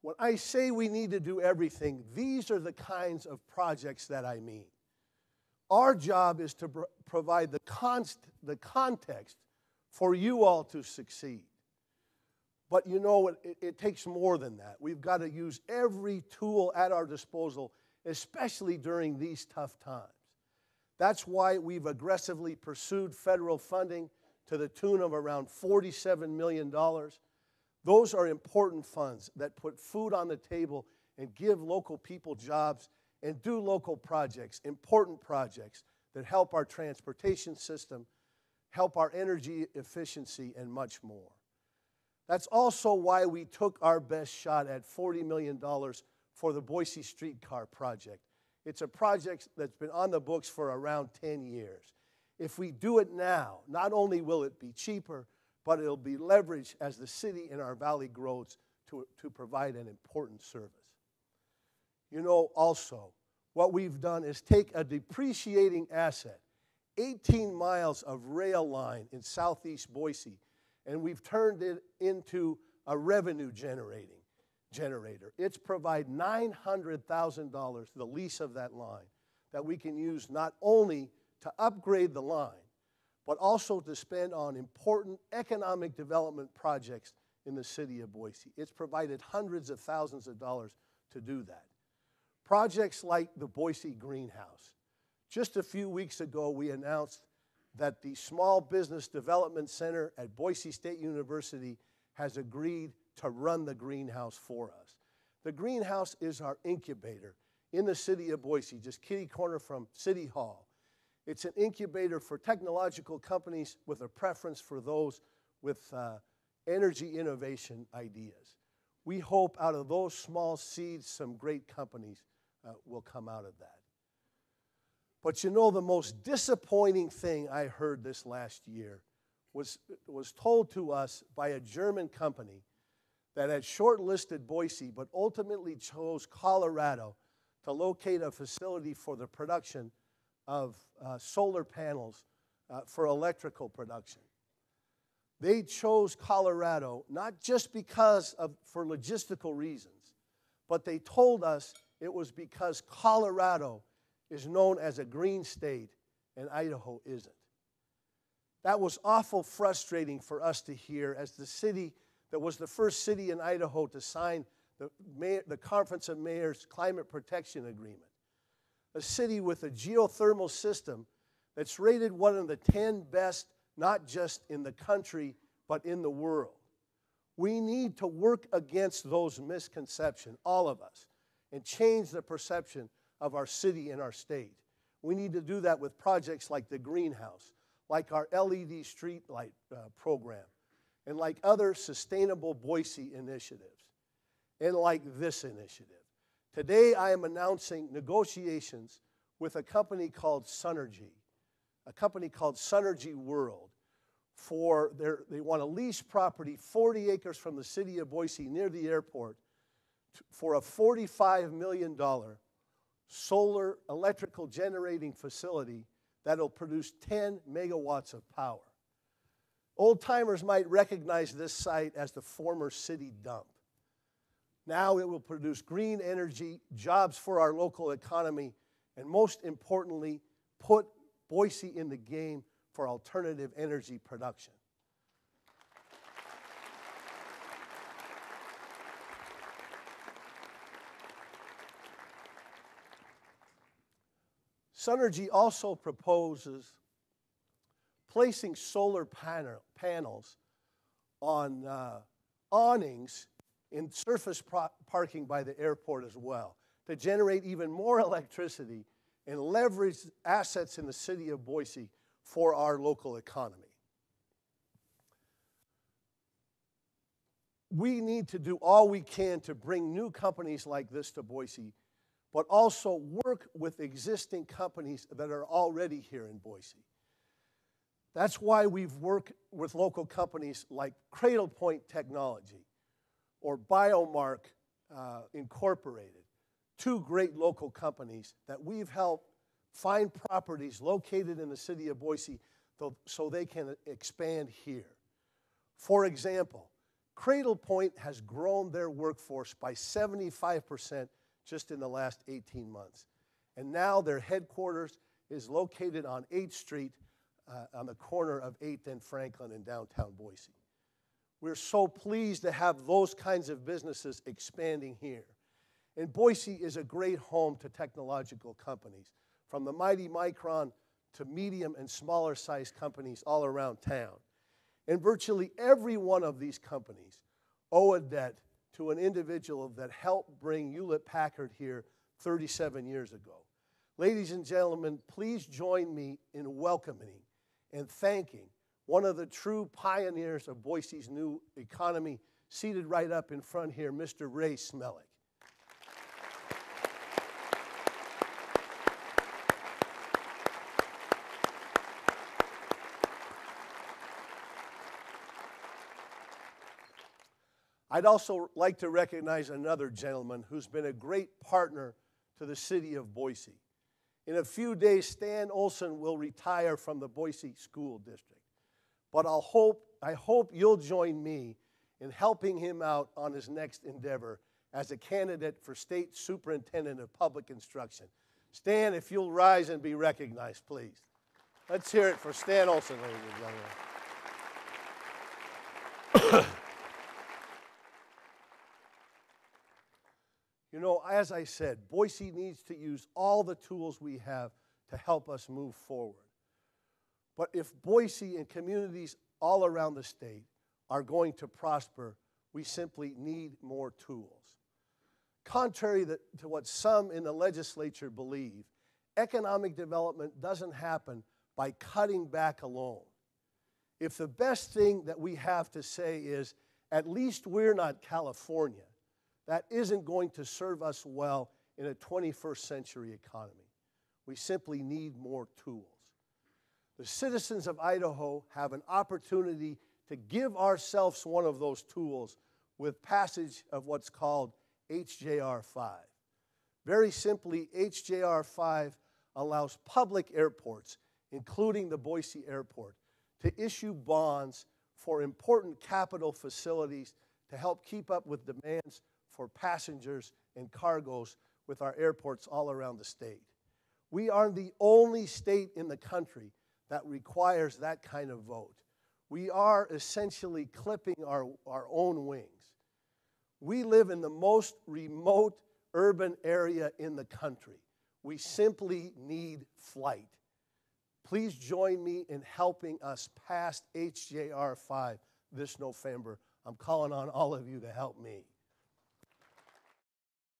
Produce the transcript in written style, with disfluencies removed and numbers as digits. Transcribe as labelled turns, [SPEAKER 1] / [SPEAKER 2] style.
[SPEAKER 1] When I say we need to do everything, these are the kinds of projects that I mean. Our job is to provide the context for you all to succeed. But you know, it takes more than that. We've got to use every tool at our disposal, especially during these tough times. That's why we've aggressively pursued federal funding to the tune of around $47 million. Those are important funds that put food on the table and give local people jobs and do local projects, important projects that help our transportation system, help our energy efficiency, and much more. That's also why we took our best shot at $40 million for the Boise streetcar project. It's a project that's been on the books for around 10 years. If we do it now, not only will it be cheaper, but it'll be leveraged as the city in our valley grows to provide an important service. You know, also, what we've done is take a depreciating asset, 18 miles of rail line in southeast Boise, and we've turned it into a revenue generator. It's provide $900,000, the lease of that line, that we can use not only to upgrade the line, but also to spend on important economic development projects in the city of Boise. It's provided hundreds of thousands of dollars to do that. Projects like the Boise Greenhouse. Just a few weeks ago, we announced that the Small Business Development Center at Boise State University has agreed to run the greenhouse for us. The greenhouse is our incubator in the city of Boise, just kitty corner from City Hall. It's an incubator for technological companies with a preference for those with energy innovation ideas. We hope out of those small seeds, some great companies will come out of that. But you know, the most disappointing thing I heard this last year was told to us by a German company that had shortlisted Boise, but ultimately chose Colorado to locate a facility for the production of solar panels for electrical production. They chose Colorado not just for logistical reasons, but they told us it was because Colorado is known as a green state and Idaho isn't. That was awful frustrating for us to hear, as the city that was the first city in Idaho to sign the Conference of Mayors Climate Protection Agreement. A city with a geothermal system that's rated one of the 10 best, not just in the country, but in the world. We need to work against those misconceptions, all of us, and change the perception of our city and our state. We need to do that with projects like the Greenhouse, like our LED street light program, and like other sustainable Boise initiatives, and like this initiative. Today I am announcing negotiations with a company called Sunergy World. They want to lease property 40 acres from the city of Boise near the airport for a $45 million solar electrical generating facility that'll produce 10 megawatts of power. Old-timers might recognize this site as the former city dump. Now it will produce green energy, jobs for our local economy, and most importantly, put Boise in the game for alternative energy production. Sunergy also proposes placing solar panels on awnings in surface parking by the airport as well to generate even more electricity and leverage assets in the city of Boise for our local economy. We need to do all we can to bring new companies like this to Boise, but also work with existing companies that are already here in Boise. That's why we've worked with local companies like Cradle Point Technology or Biomark Incorporated, two great local companies that we've helped find properties located in the city of Boise so they can expand here. For example, Cradle Point has grown their workforce by 75% just in the last 18 months. And now their headquarters is located on 8th Street on the corner of 8th and Franklin in downtown Boise. We're so pleased to have those kinds of businesses expanding here. And Boise is a great home to technological companies, from the mighty Micron to medium and smaller sized companies all around town. And virtually every one of these companies owe a debt to an individual that helped bring Hewlett-Packard here 37 years ago. Ladies and gentlemen, please join me in welcoming and thanking one of the true pioneers of Boise's new economy, seated right up in front here, Mr. Ray Smellick. I'd also like to recognize another gentleman who's been a great partner to the city of Boise. In a few days, Stan Olson will retire from the Boise School District. But I hope you'll join me in helping him out on his next endeavor as a candidate for State Superintendent of Public Instruction. Stan, if you'll rise and be recognized, please. Let's hear it for Stan Olson, ladies and gentlemen. You know, as I said, Boise needs to use all the tools we have to help us move forward. But if Boise and communities all around the state are going to prosper, we simply need more tools. Contrary to what some in the legislature believe, economic development doesn't happen by cutting back alone. If the best thing that we have to say is, at least we're not California, that isn't going to serve us well in a 21st century economy. We simply need more tools. The citizens of Idaho have an opportunity to give ourselves one of those tools with passage of what's called HJR 5. Very simply, HJR 5 allows public airports, including the Boise Airport, to issue bonds for important capital facilities to help keep up with demands for passengers and cargoes with our airports all around the state. We are the only state in the country that requires that kind of vote. We are essentially clipping our own wings. We live in the most remote urban area in the country. We simply need flight. Please join me in helping us pass HJR 5 this November. I'm calling on all of you to help me.